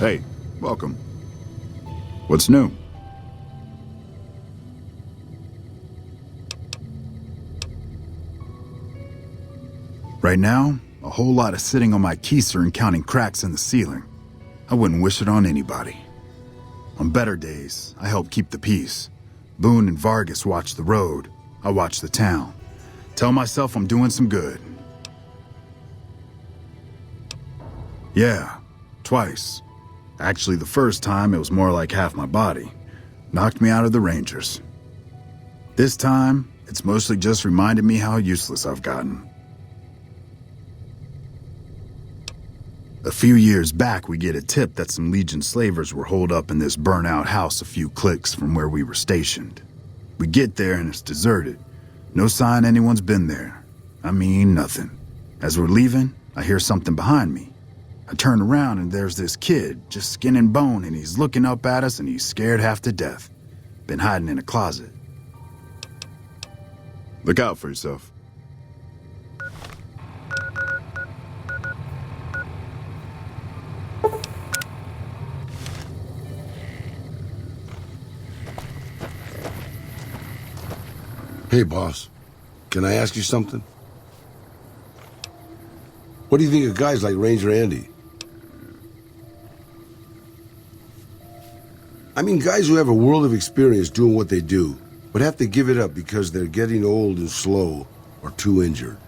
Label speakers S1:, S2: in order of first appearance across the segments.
S1: Hey, welcome. What's new? Right now, a whole lot of sitting on my keister and counting cracks in the ceiling. I wouldn't wish it on anybody. On better days, I help keep the peace. Boone and Vargas watch the road. I watch the town. Tell myself I'm doing some good. Yeah, twice. Actually, the first time it was more like half my body. Knocked me out of the Rangers. This time, it's mostly just reminded me how useless I've gotten. A few years back, we get a tip that some Legion slavers were holed up in this burnt-out house a few clicks from where we were stationed. We get there and it's deserted. No sign anyone's been there. I mean, nothing. As we're leaving, I hear something behind me. I turn around and there's this kid, just skin and bone, and he's looking up at us and he's scared half to death. Been hiding in a closet. Look out for yourself.
S2: Hey, boss. Can I ask you something? What do you think of guys like Ranger Andy? I mean, guys who have a world of experience doing what they do, but have to give it up because they're getting old and slow or too injured.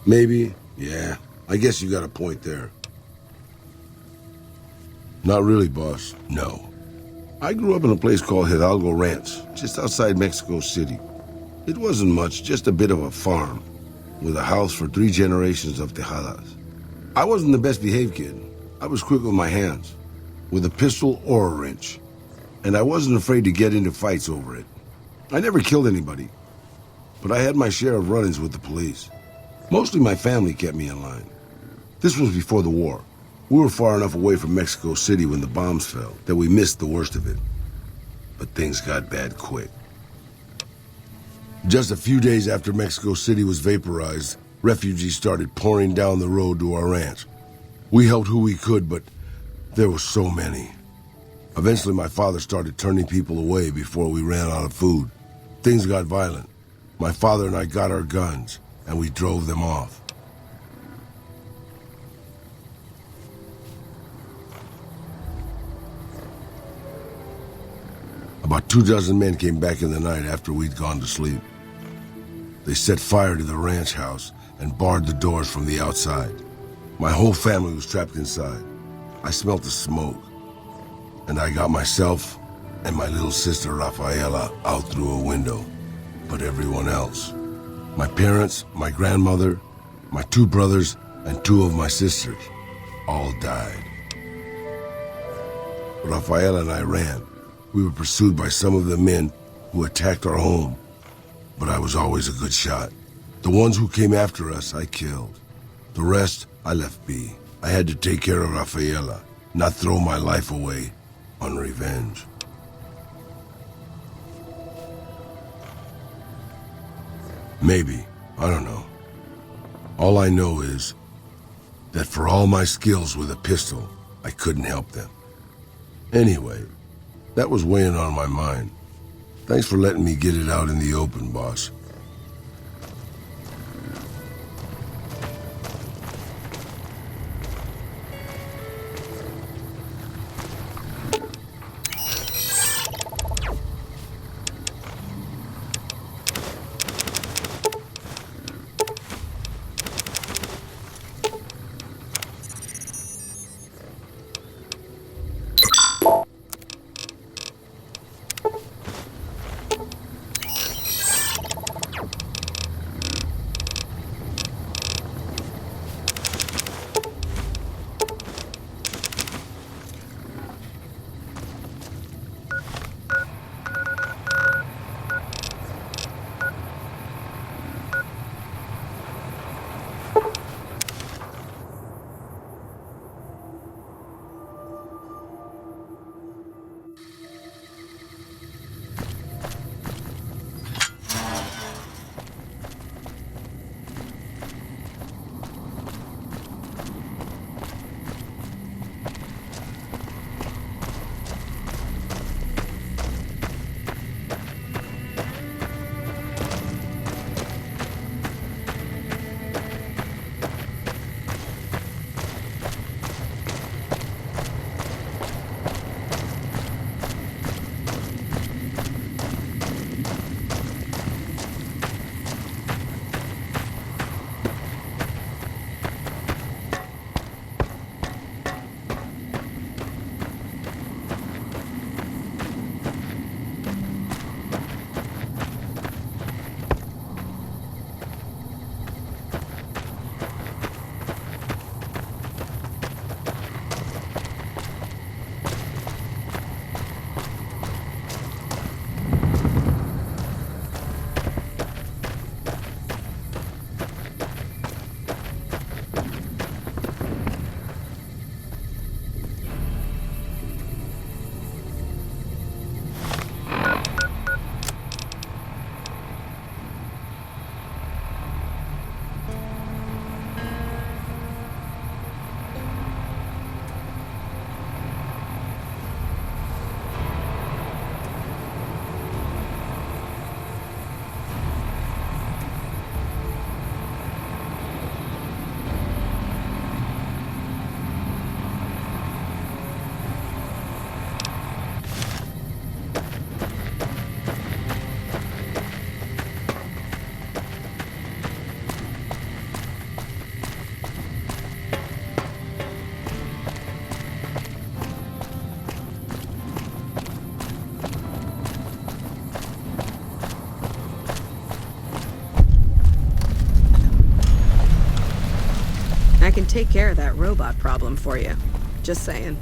S2: Maybe, yeah. I guess you got a point there. Not really, boss. No. I grew up in a place called Hidalgo Ranch, just outside Mexico City. It wasn't much, just a bit of a farm, with a house for 3 generations of Tejadas. I wasn't the best behaved kid. I was quick with my hands, with a pistol or a wrench. And I wasn't afraid to get into fights over it. I never killed anybody, but I had my share of run-ins with the police. Mostly my family kept me in line. This was before the war. We were far enough away from Mexico City when the bombs fell that we missed the worst of it. But things got bad quick. Just a few days after Mexico City was vaporized, refugees started pouring down the road to our ranch. We helped who we could, but there were so many. Eventually, my father started turning people away before we ran out of food. Things got violent. My father and I got our guns, and we drove them off. About 24 men came back in the night after we'd gone to sleep. They set fire to the ranch house and barred the doors from the outside. My whole family was trapped inside. I smelt the smoke, and I got myself and my little sister Rafaela out through a window. But everyone else, my parents, my grandmother, my 2 brothers, and 2 of my sisters, all died. Rafaela and I ran. We were pursued by some of the men who attacked our home, but I was always a good shot. The ones who came after us, I killed. The rest, I left be. I had to take care of Rafaela, not throw my life away on revenge. Maybe. I don't know. All I know is that for all my skills with a pistol, I couldn't help them. Anyway, that was weighing on my mind. Thanks for letting me get it out in the open, boss.
S3: can take care of that robot problem for you. Just saying.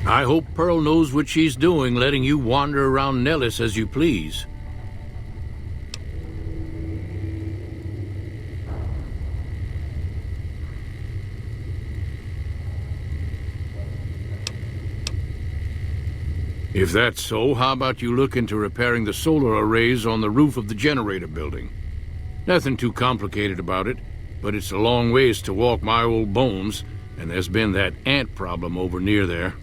S4: I hope Pearl knows what she's doing, letting you wander around Nellis as you please. If that's so, how about you look into repairing the solar arrays on the roof of the generator building? Nothing too complicated about it, but it's a long ways to walk my old bones, and there's been that ant problem over near there.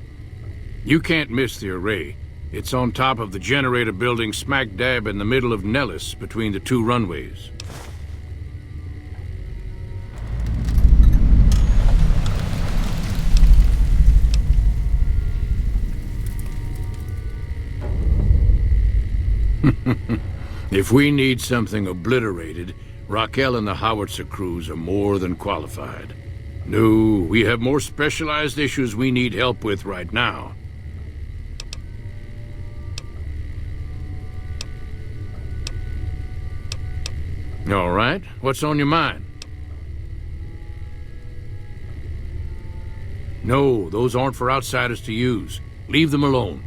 S4: You can't miss the array. It's on top of the generator building smack dab in the middle of Nellis, between the two runways. If we need something obliterated, Raquel and the howitzer crews are more than qualified. No, we have more specialized issues we need help with right now. All right, what's on your mind? No, those aren't for outsiders to use. Leave them alone.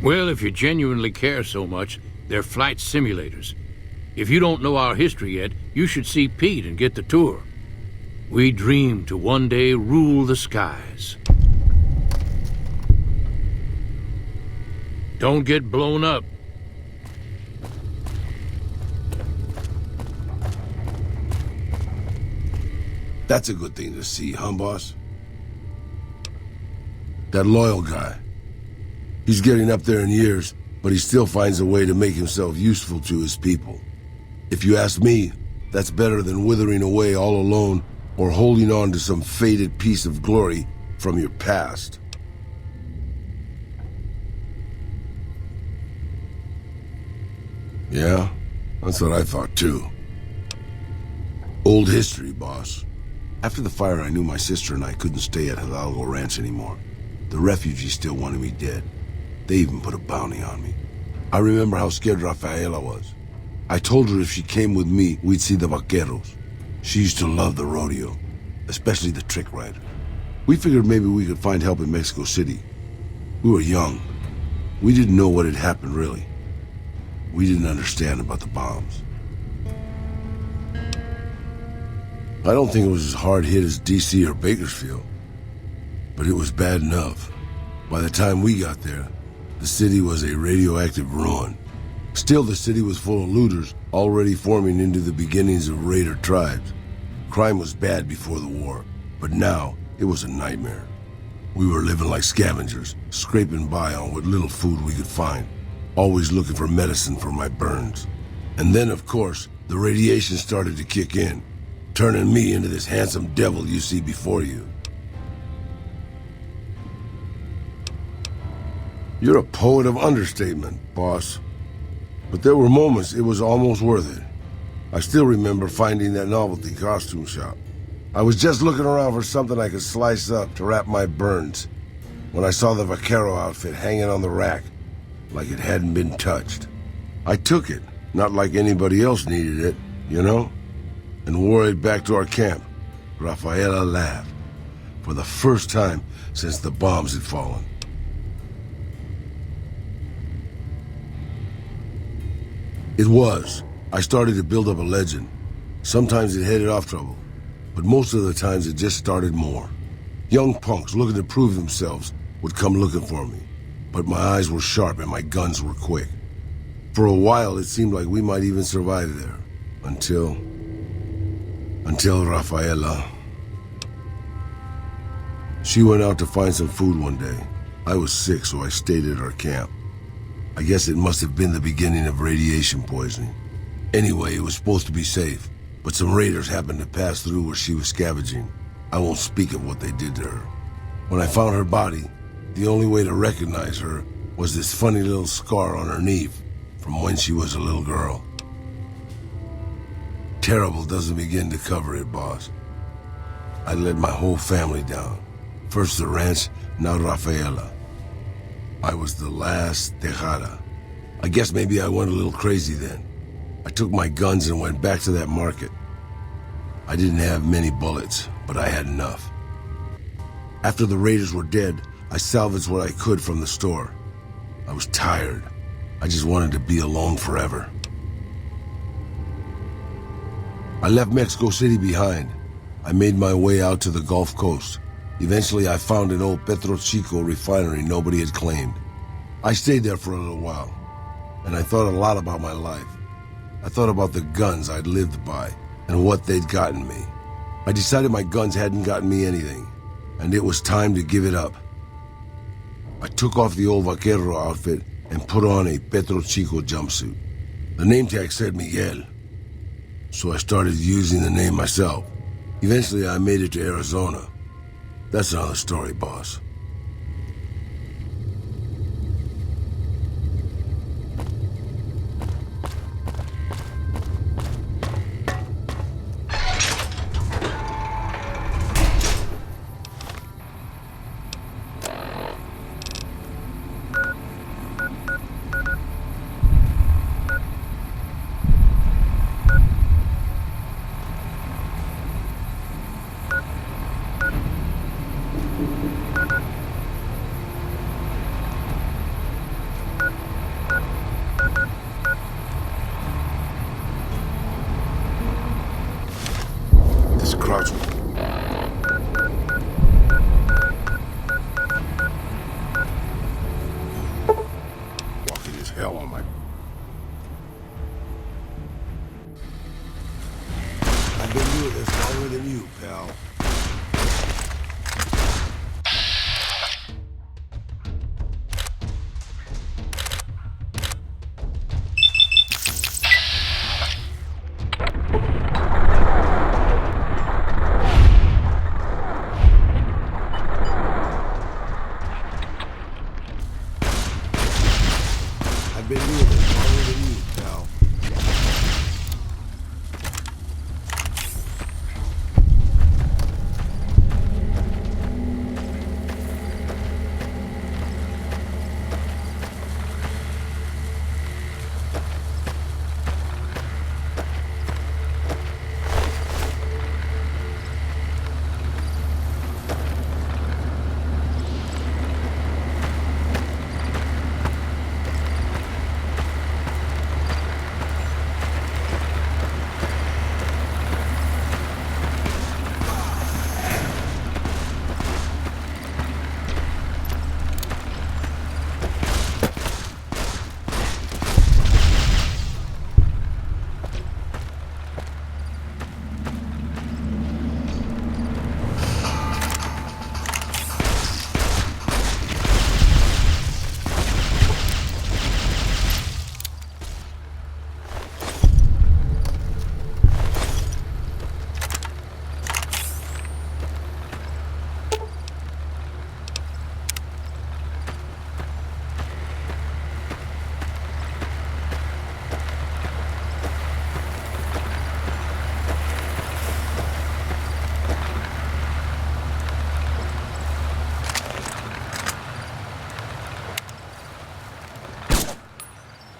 S4: Well, if you genuinely care so much, they're flight simulators. If you don't know our history yet, you should see Pete and get the tour. We dream to one day rule the skies. Don't get blown up.
S2: That's a good thing to see, huh, boss? That loyal guy. He's getting up there in years, but he still finds a way to make himself useful to his people. If you ask me, that's better than withering away all alone or holding on to some faded piece of glory from your past. Yeah, that's what I thought too. Old history, boss. After the fire, I knew my sister and I couldn't stay at Hidalgo Ranch anymore. The refugees still wanted me dead. They even put a bounty on me. I remember how scared Rafaela was. I told her if she came with me, we'd see the vaqueros. She used to love the rodeo, especially the trick rider. We figured maybe we could find help in Mexico City. We were young. We didn't know what had happened, really. We didn't understand about the bombs. I don't think it was as hard hit as DC or Bakersfield, but it was bad enough. By the time we got there, the city was a radioactive ruin. Still, the city was full of looters, already forming into the beginnings of raider tribes. Crime was bad before the war, but now it was a nightmare. We were living like scavengers, scraping by on what little food we could find, always looking for medicine for my burns. And then, of course, the radiation started to kick in, turning me into this handsome devil you see before you. You're a poet of understatement, boss. But there were moments it was almost worth it. I still remember finding that novelty costume shop. I was just looking around for something I could slice up to wrap my burns when I saw the vaquero outfit hanging on the rack like it hadn't been touched. I took it, not like anybody else needed it, you know, and wore it back to our camp. Rafaela laughed, for the first time since the bombs had fallen. It was. I started to build up a legend. Sometimes it headed off trouble, but most of the times it just started more. Young punks looking to prove themselves would come looking for me, but my eyes were sharp and my guns were quick. For a while, it seemed like we might even survive there, until Until Rafaela. She went out to find some food one day. I was sick, so I stayed at our camp. I guess it must have been the beginning of radiation poisoning. Anyway, it was supposed to be safe, but some raiders happened to pass through where she was scavenging. I won't speak of what they did to her. When I found her body, the only way to recognize her was this funny little scar on her knee from when she was a little girl. Terrible doesn't begin to cover it, boss. I let my whole family down. First the ranch, now Rafaela. I was the last Tejada. I guess maybe I went a little crazy then. I took my guns and went back to that market. I didn't have many bullets, but I had enough. After the raiders were dead, I salvaged what I could from the store. I was tired. I just wanted to be alone forever. I left Mexico City behind. I made my way out to the Gulf Coast. Eventually, I found an old Petro Chico refinery nobody had claimed. I stayed there for a little while, and I thought a lot about my life. I thought about the guns I'd lived by and what they'd gotten me. I decided my guns hadn't gotten me anything, and it was time to give it up. I took off the old vaquero outfit and put on a Petro Chico jumpsuit. The name tag said Miguel, so I started using the name myself. Eventually, I made it to Arizona. That's another story, boss. Crouch. Walking as hell on my... I've been doing this longer than you, pal. I've been doing this longer than you, pal.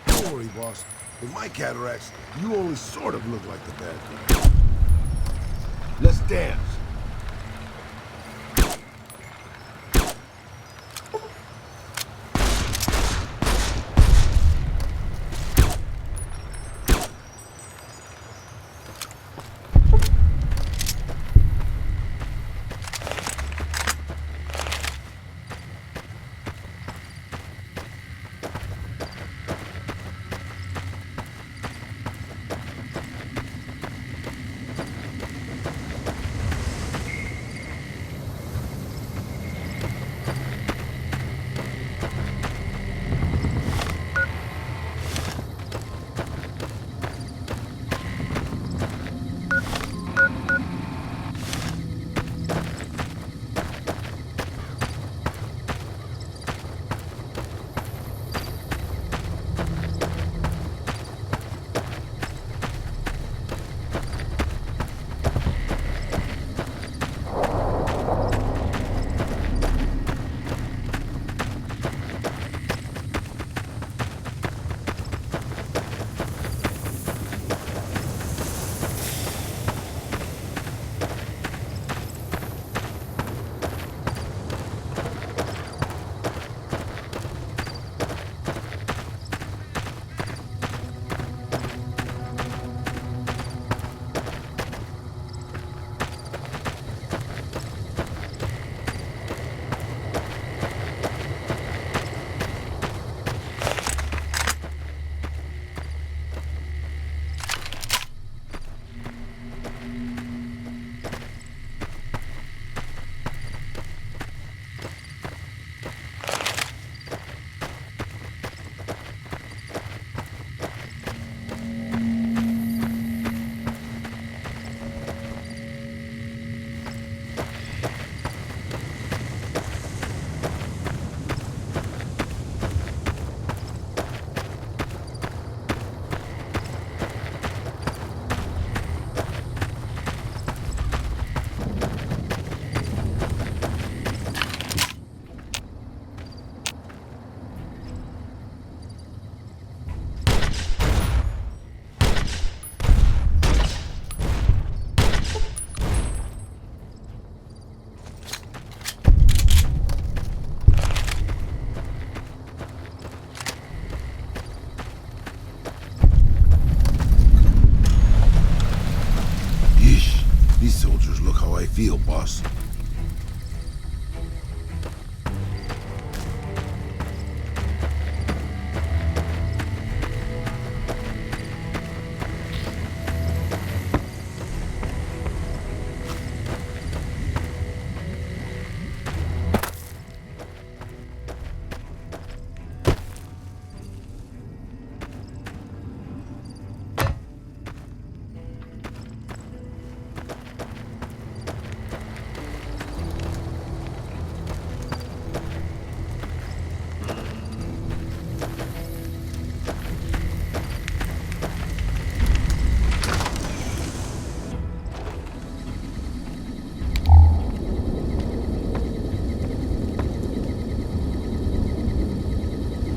S2: Don't worry, boss. With my cataracts, you only sort of look like the bad guy. Let's dance.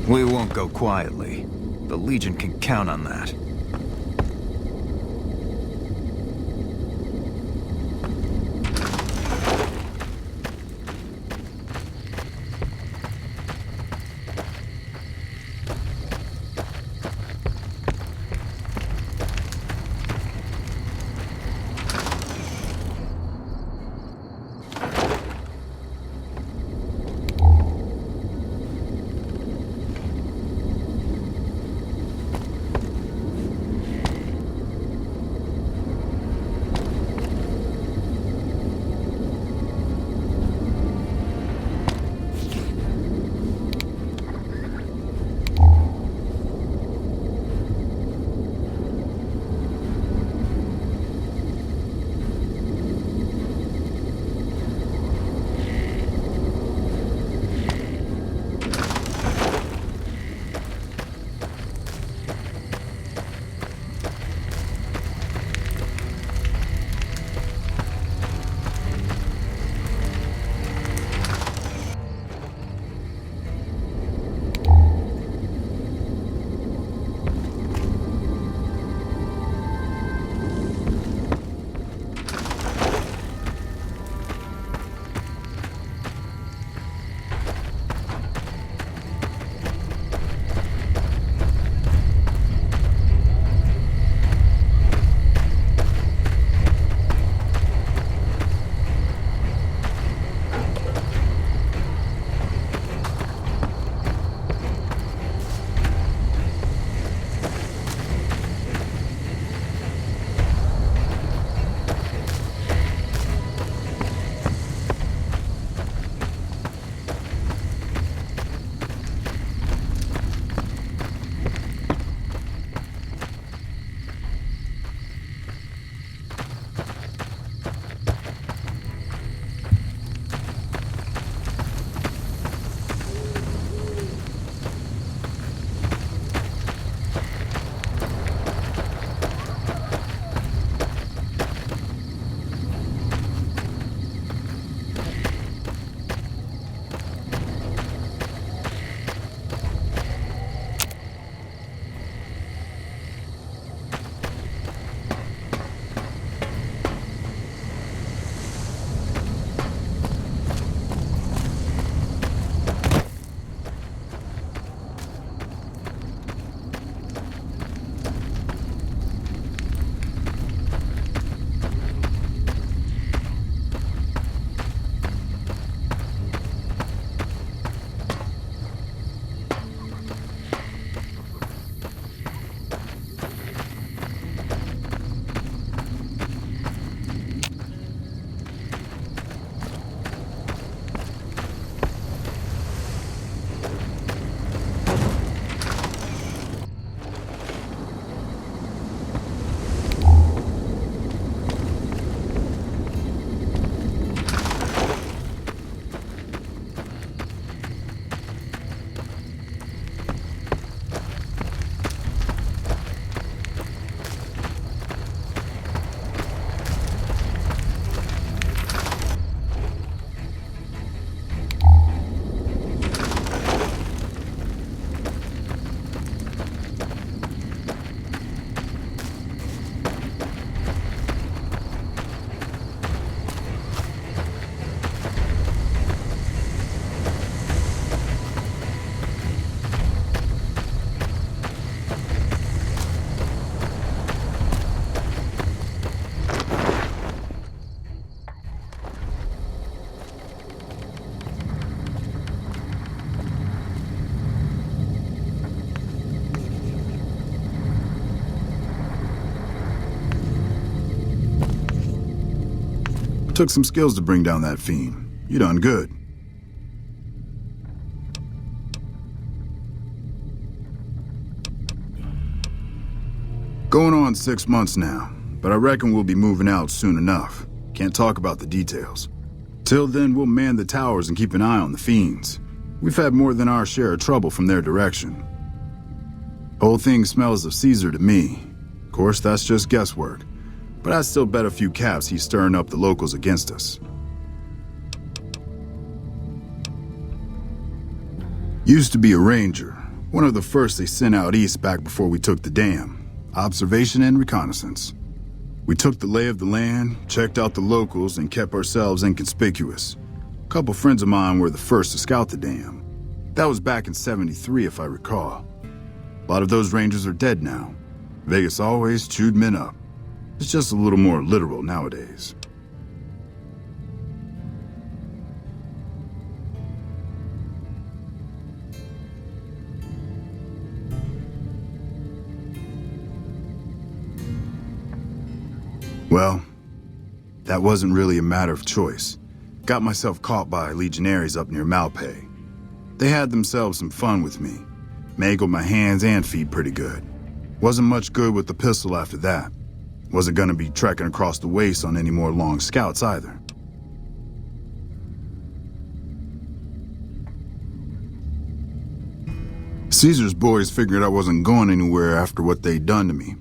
S5: We won't go quietly. The Legion can count on that.
S1: Took some skills to bring down that fiend. You done good. Going on 6 months now, but I reckon we'll be moving out soon enough. Can't talk about the details. Till then, we'll man the towers and keep an eye on the fiends. We've had more than our share of trouble from their direction. Whole thing smells of Caesar to me. Of course, that's just guesswork. But I still bet a few caps he's stirring up the locals against us. Used to be a ranger. One of the first they sent out east back before we took the dam. Observation and reconnaissance. We took the lay of the land, checked out the locals, and kept ourselves inconspicuous. A couple friends of mine were the first to scout the dam. That was back in '73, if I recall. A lot of those rangers are dead now. Vegas always chewed men up. It's just a little more literal nowadays. Well, that wasn't really a matter of choice. Got myself caught by legionaries up near Malpay. They had themselves some fun with me. Mangled my hands and feet pretty good. Wasn't much good with the pistol after that. Wasn't gonna be trekking across the waste on any more long scouts either. Caesar's boys figured I wasn't going anywhere after what they'd done to me,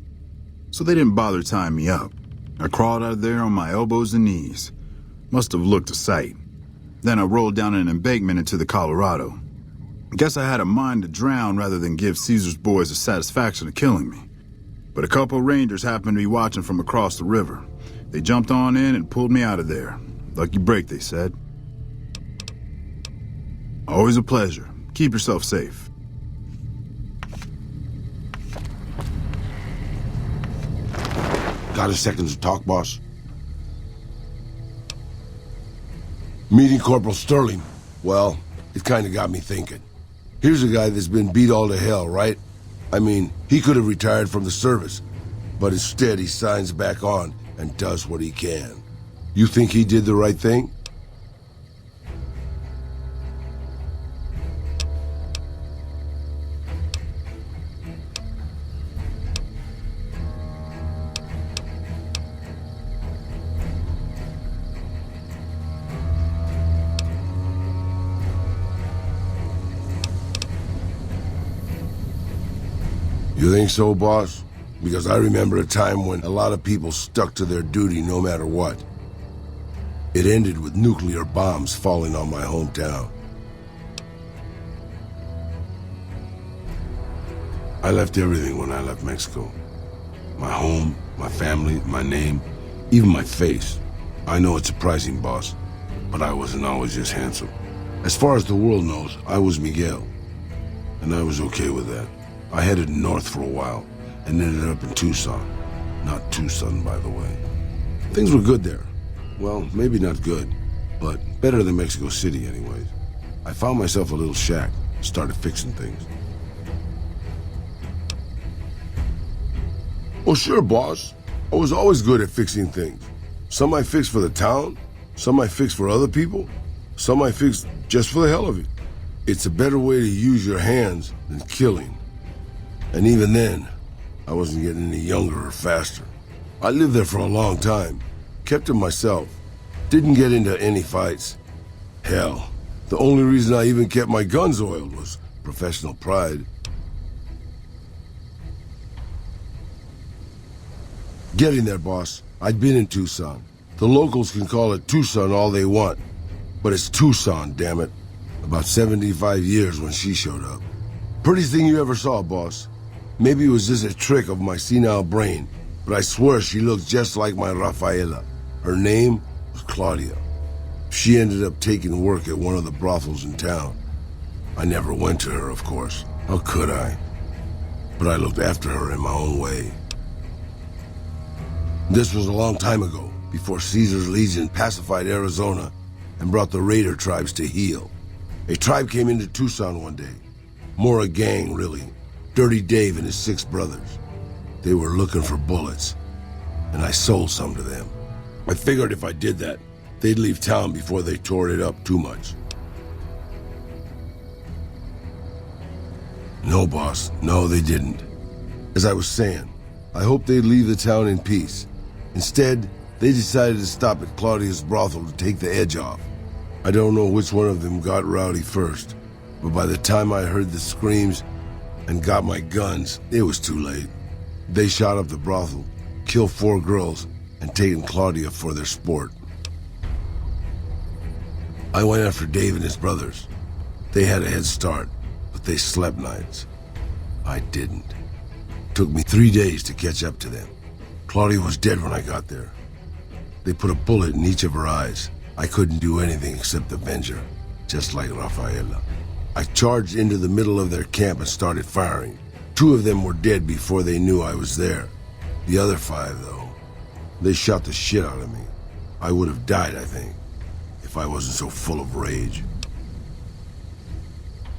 S1: so they didn't bother tying me up. I crawled out of there on my elbows and knees. Must have looked a sight. Then I rolled down an embankment into the Colorado. Guess I had a mind to drown rather than give Caesar's boys the satisfaction of killing me. But a couple of rangers happened to be watching from across the river. They jumped on in and pulled me out of there. Lucky break, they said. Always a pleasure. Keep yourself safe.
S2: Got a second to talk, boss? Meeting Corporal Sterling. Well, it kind of got me thinking. Here's a guy that's been beat all to hell, right? I mean, he could have retired from the service, but instead he signs back on and does what he can. You think he did the right thing? You think so, boss? Because I remember a time when a lot of people stuck to their duty no matter what. It ended with nuclear bombs falling on my hometown. I left everything when I left Mexico. My home, my family, my name, even my face. I know it's surprising, boss, but I wasn't always just handsome. As far as the world knows, I was Miguel, and I was okay with that. I headed north for a while and ended up in Tucson. Not Tucson, by the way. Things were good there. Well, maybe not good, but better than Mexico City anyways. I found myself a little shack, started fixing things. Well, sure, boss. I was always good at fixing things. Some I fixed for the town, some I fixed for other people, some I fixed just for the hell of it. It's a better way to use your hands than killing. And even then, I wasn't getting any younger or faster. I lived there for a long time, kept to myself, didn't get into any fights. Hell, the only reason I even kept my guns oiled was professional pride. Getting there, boss. I'd been in Tucson. The locals can call it Tucson all they want, but it's Tucson, damn it. About 75 years when she showed up. Prettiest thing you ever saw, boss. Maybe it was just a trick of my senile brain, but I swear she looked just like my Rafaela. Her name was Claudia. She ended up taking work at one of the brothels in town. I never went to her, of course. How could I? But I looked after her in my own way. This was a long time ago, before Caesar's Legion pacified Arizona and brought the raider tribes to heel. A tribe came into Tucson one day. More a gang, really. Dirty Dave and his 6 brothers. They were looking for bullets, and I sold some to them. I figured if I did that, they'd leave town before they tore it up too much. No, boss. No, they didn't. As I was saying, I hoped they'd leave the town in peace. Instead, they decided to stop at Claudia's brothel to take the edge off. I don't know which one of them got rowdy first, but by the time I heard the screams and got my guns, it was too late. They shot up the brothel, killed 4 girls, and taken Claudia for their sport. I went after Dave and his brothers. They had a head start, but they slept nights. I didn't. Took me 3 days to catch up to them. Claudia was dead when I got there. They put a bullet in each of her eyes. I couldn't do anything except avenge her, just like Rafaela. I charged into the middle of their camp and started firing. 2 of them were dead before they knew I was there. The other 5, though, they shot the shit out of me. I would have died, I think, if I wasn't so full of rage.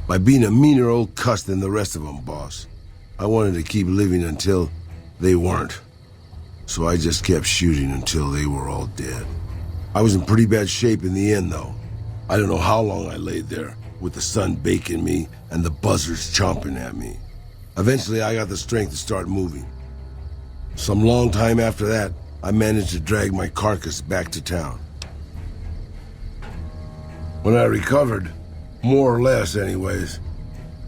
S2: By being a meaner old cuss than the rest of them, boss. I wanted to keep living until they weren't. So I just kept shooting until they were all dead. I was in pretty bad shape in the end, though. I don't know how long I laid there, with the sun baking me and the buzzards chomping at me. Eventually, I got the strength to start moving. Some long time after that, I managed to drag my carcass back to town. When I recovered, more or less anyways,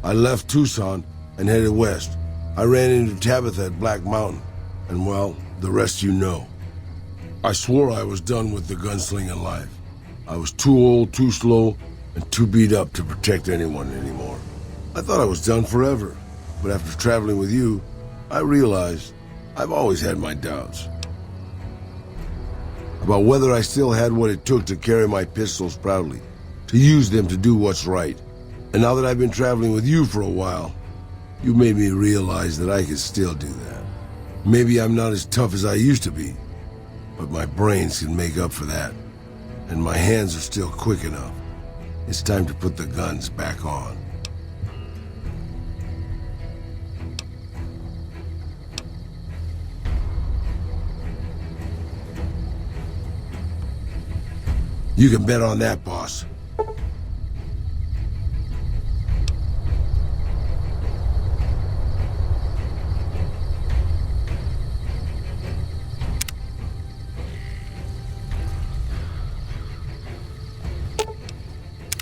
S2: I left Tucson and headed west. I ran into Tabitha at Black Mountain, and well, the rest you know. I swore I was done with the gunslinging life. I was too old, too slow, and too beat up to protect anyone anymore. I thought I was done forever, but after traveling with you, I realized I've always had my doubts. About whether I still had what it took to carry my pistols proudly, to use them to do what's right. And now that I've been traveling with you for a while, you made me realize that I could still do that. Maybe I'm not as tough as I used to be, but my brains can make up for that. And my hands are still quick enough. It's time to put the guns back on. You can bet on that, boss.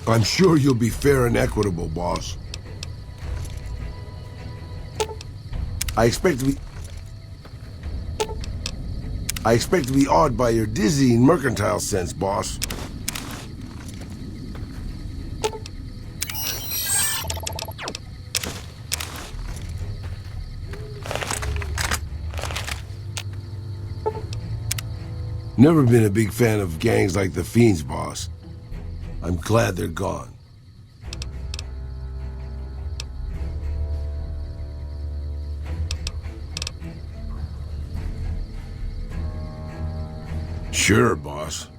S2: I'm sure you'll be fair and equitable, boss. I expect to be awed by your dizzying mercantile sense, boss. Never been a big fan of gangs like the Fiends, boss. I'm glad they're gone. Sure, boss.